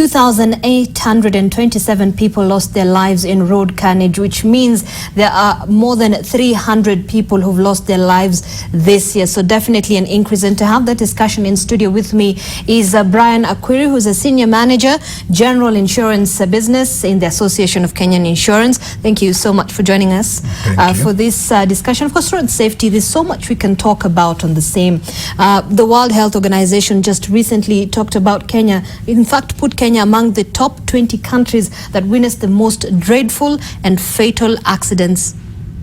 2,827 people lost their lives in road carnage, which means there are more than 300 people who've lost their lives this year. So definitely an increase. And to have that discussion in studio with me is Brian Akwiri, who's a senior manager, general insurance business in the Association of Kenyan Insurance. Thank you so much for joining us for this discussion. Of course, road safety, there's so much we can talk about on the same. The World Health Organization just recently talked about Kenya, in fact, put Kenya among the top 20 countries that witnessed the most dreadful and fatal accidents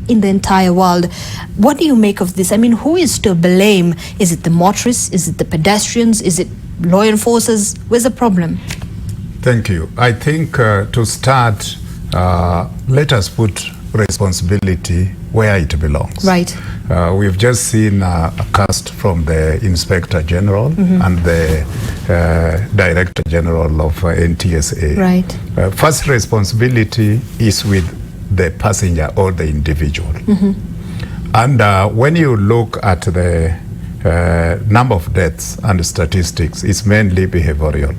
in the entire world. What do you make of this? I mean, who is to blame? Is it the motorists? Is it the pedestrians? Is it law enforcers? Where's the problem? Thank you. I think to start, let us put responsibility where it belongs. Right. We've just seen a cast from the Inspector General and the Director General of NTSA. Right. First responsibility is with the passenger or the individual. And when you look at the number of deaths and statistics, it's mainly behavioral,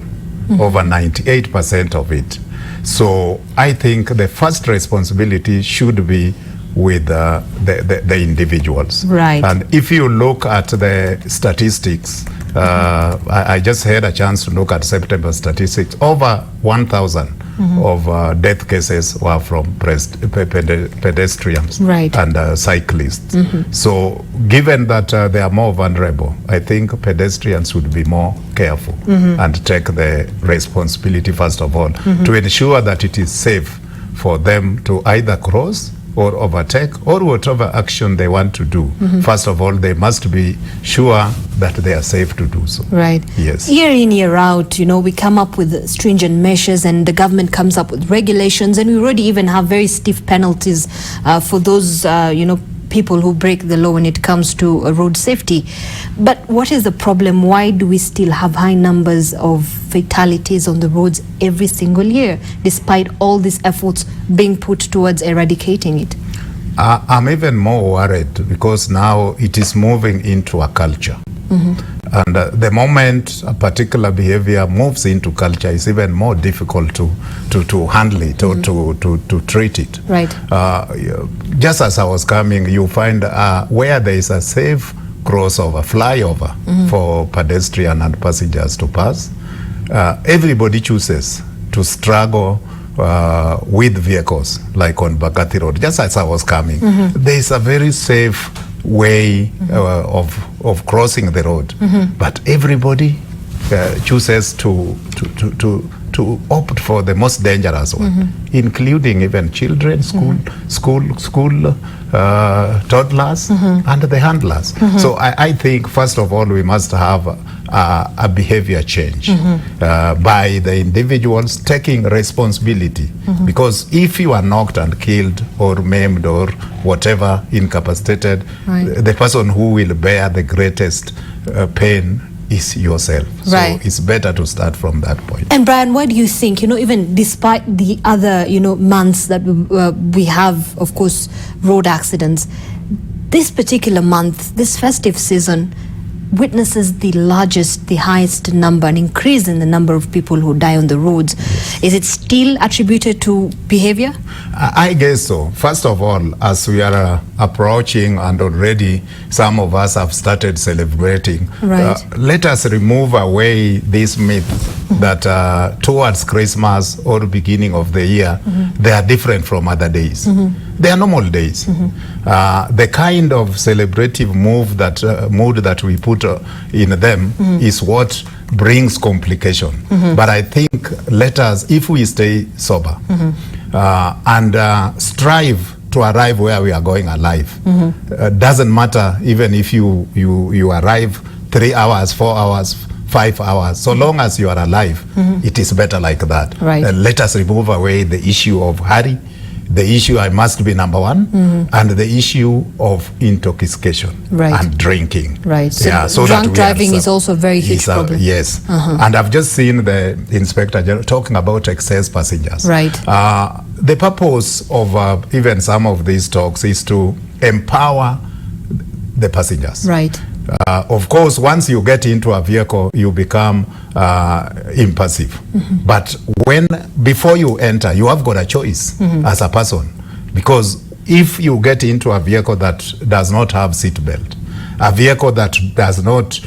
over 98% of it. So I think the first responsibility should be with the individuals. Right. And if you look at the statistics, I just had a chance to look at September statistics. Over 1,000 of death cases were from pedestrians and cyclists. So given that they are more vulnerable, I think pedestrians would be more careful and take the responsibility, first of all, to ensure that it is safe for them to either cross or overtake or whatever action they want to do. First of all, they must be sure that they are safe to do so. Right. Yes. Year in, year out, you know, we come up with stringent measures and the government comes up with regulations, and we already even have very stiff penalties for those, you know, people who break the law when it comes to road safety. But what is the problem? Why do we still have high numbers of fatalities on the roads every single year, despite all these efforts being put towards eradicating it? I'm even more worried because now it is moving into a culture. And the moment a particular behavior moves into culture, it's even more difficult to handle it or to treat it. Right. Just as I was coming, you find where there is a safe crossover, flyover for pedestrian and passengers to pass, everybody chooses to struggle with vehicles, like on Bakati Road. Just as I was coming, there is a very safe way of crossing the road, but everybody chooses to opt for the most dangerous one, including even children, school toddlers and the handlers. So I think first of all we must have a behavior change by the individuals taking responsibility, because if you are knocked and killed or maimed or whatever, incapacitated, the person who will bear the greatest pain is yourself. So it's better to start from that point. And Brian, why do you think, you know, even despite the other, you know, months that we have, of course, road accidents, this particular month, this festive season, witnesses the largest, the highest number, an increase in the number of people who die on the roads. Is it still attributed to behavior? I guess so. First of all, as we are approaching, and already some of us have started celebrating, let us remove away this myth that towards Christmas or beginning of the year, they are different from other days. They are normal days. The kind of celebrative mood that we put in them is what brings complication. But I think let us, if we stay sober and strive to arrive where we are going alive, doesn't matter even if you arrive 3 hours, 4 hours, 5 hours, so long as you are alive, it is better like that. Let us remove away the issue of hurry, the issue I must be number one, and the issue of intoxication and drinking. So drunk driving is also a very huge problem. Yes. And I've just seen the Inspector General talking about excess passengers. The purpose of even some of these talks is to empower the passengers. Of course, once you get into a vehicle, you become impassive. But before you enter, you have got a choice as a person. Because if you get into a vehicle that does not have seat belt, a vehicle that does not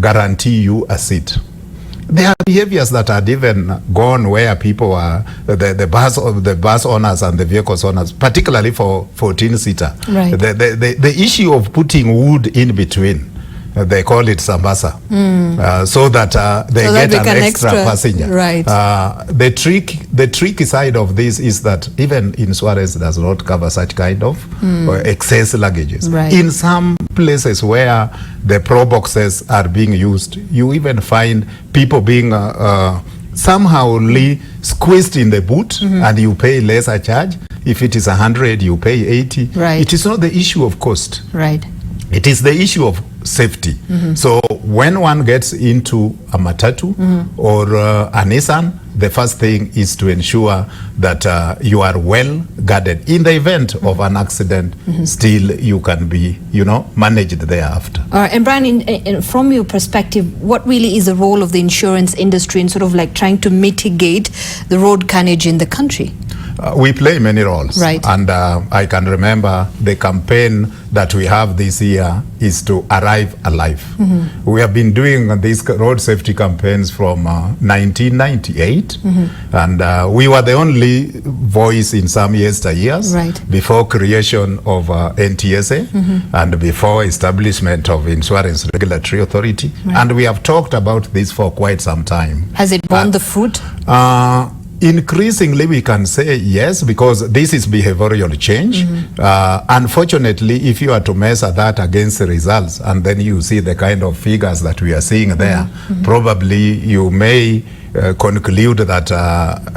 guarantee you a seat, there are behaviors that are even gone where people are, the bus owners and the vehicles owners, particularly for 14-seater. Right. The issue of putting wood in between, they call it sambasa, so that they get an extra passenger. Right. The tricky side of this is that even insurance does not cover such kind of excess luggages. Right. In some places where the pro boxes are being used, you even find people being somehow squeezed in the boot, and you pay lesser charge. If it is 100, you pay 80. Right. It is not the issue of cost. Right. It is the issue of safety. So when one gets into a matatu or a Nissan, the first thing is to ensure that you are well guarded. In the event of an accident, still you can be, managed thereafter. All right, and Brian, from your perspective, what really is the role of the insurance industry in sort of like trying to mitigate the road carnage in the country? We play many roles. Right. And I can remember the campaign that we have this year is to arrive alive. We have been doing these road safety campaigns from 1998, and we were the only voice in some yesteryears, right, before creation of NTSA and before establishment of Insurance Regulatory Authority. Right. And we have talked about this for quite some time. Has it borne the fruit? Increasingly, we can say yes, because this is behavioral change. Unfortunately, if you are to measure that against the results, and then you see the kind of figures that we are seeing there, probably you may conclude that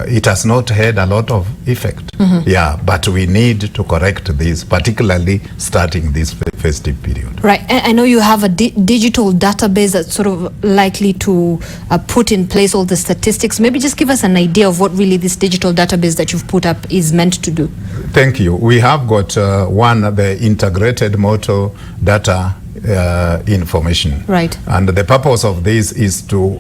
it has not had a lot of effect. Yeah, but we need to correct this, particularly starting this festive period. Right, and I know you have a digital database that's sort of likely to put in place all the statistics. Maybe just give us an idea of what really this digital database that you've put up is meant to do. Thank you. We have got the integrated motor data information. Right. And the purpose of this is to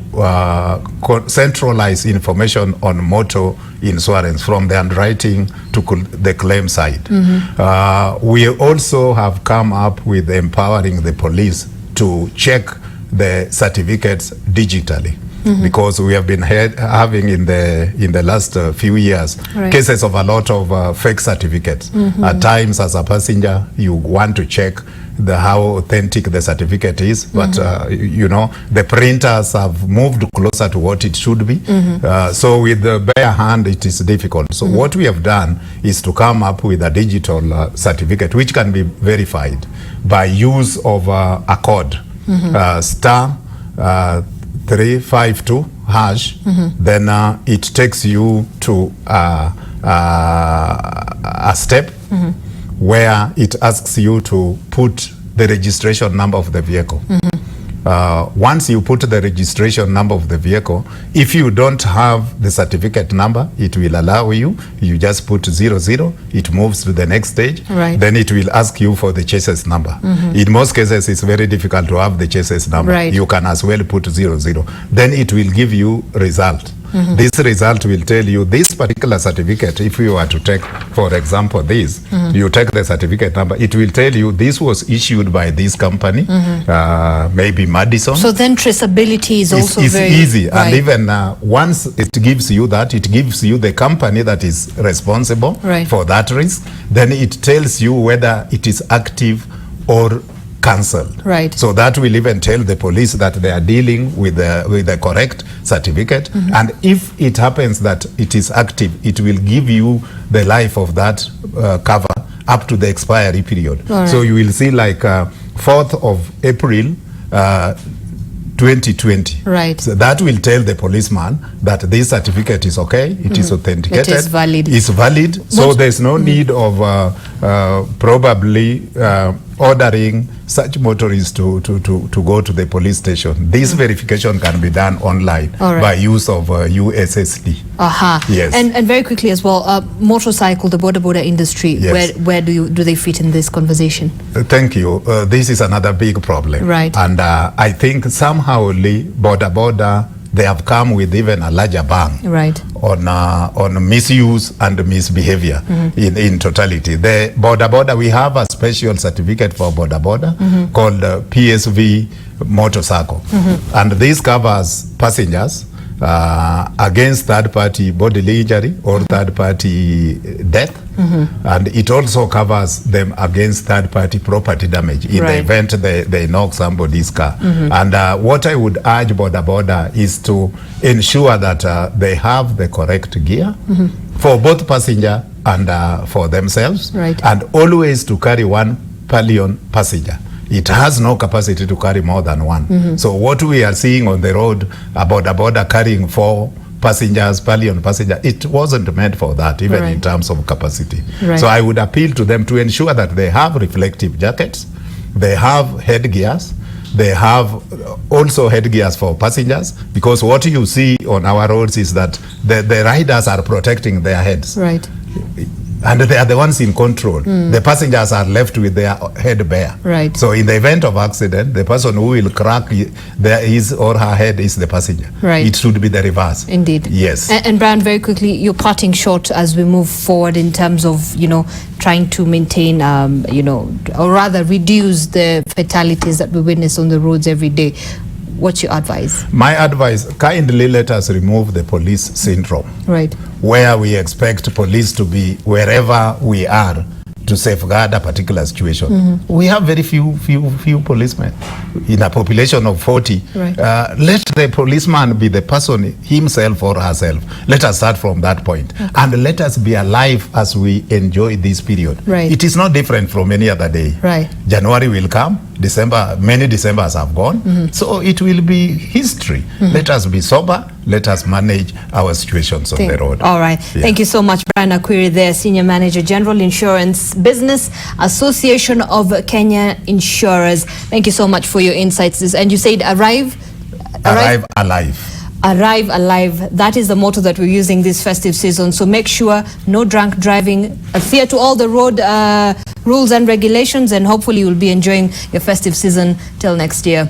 centralize information on motor insurance from the underwriting to the claim side. We also have come up with empowering the police to check the certificates digitally. Because we have been having in the last few years cases of a lot of fake certificates. At times, as a passenger, you want to check how authentic the certificate is, but the printers have moved closer to what it should be. So with the bare hand, it is difficult. So what we have done is to come up with a digital certificate which can be verified by use of a code, star 352 hash. Then it takes you to a step where it asks you to put the registration number of the vehicle. Once you put the registration number of the vehicle, if you don't have the certificate number, it will allow you just put 00, it moves to the next stage. Right. Then it will ask you for the chassis number. In most cases, it's very difficult to have the chassis number. Right. You can as well put 00. Then it will give you result. This result will tell you this particular certificate. If you were to take, for example, this, you take the certificate number, it will tell you this was issued by this company, maybe Madison. So then traceability is also very easy. Right. And even once it gives you that, it gives you the company that is responsible for that risk. Then it tells you whether it is active or cancelled. Right. So that will even tell the police that they are dealing with the correct certificate. And if it happens that it is active, it will give you the life of that cover up to the expiry period. Right. So you will see like 4th of April 2020. Right. So that will tell the policeman that this certificate is okay, it is authenticated, it is valid. It's valid. So there's no need of probably ordering such motorists to go to the police station. This verification can be done online by use of USSD. Yes. And very quickly as well, motorcycle, the border industry, yes. where do they fit in this conversation? Thank you. This is another big problem. Right. And I think somehow border they have come with even a larger bang on misuse and misbehavior in totality. The border, we have a special certificate for border called PSV motorcycle. And this covers passengers against third-party bodily injury or third-party death. And it also covers them against third-party property damage in the event they knock somebody's car. And what I would urge border is to ensure that they have the correct gear for both passenger and for themselves, and always to carry one pallion passenger. It has no capacity to carry more than one. So what we are seeing on the road about a border carrying 4 passengers, pallion passenger, it wasn't meant for that, even in terms of capacity. So I would appeal to them to ensure that they have reflective jackets, they have headgears, they have also headgears for passengers, because what you see on our roads is that the riders are protecting their heads. And they are the ones in control. The passengers are left with their head bare. So in the event of accident, the person who will crack his or her head is the passenger. It should be the reverse. Indeed. Yes. And Brian, very quickly, you're parting short as we move forward in terms of, trying to maintain, or rather reduce the fatalities that we witness on the roads every day. What's your advice? My advice, kindly let us remove the police syndrome. Where we expect police to be wherever we are to safeguard a particular situation. We have very few policemen in a population of 40. Let the policeman be the person himself or herself. Let us start from that point. And let us be alive as we enjoy this period. It is not different from any other day. January will come, December, many Decembers have gone. So it will be history. Let us be sober. Let us manage our situations on the road. All right. Thank you so much, Brian Akwiri there, Senior Manager General, Insurance Business Association of Kenya Insurers. Thank you so much for your insights. And you said arrive alive. Arrive alive. That is the motto that we're using this festive season. So make sure no drunk driving, adhere to all the road rules and regulations, and hopefully you'll be enjoying your festive season till next year.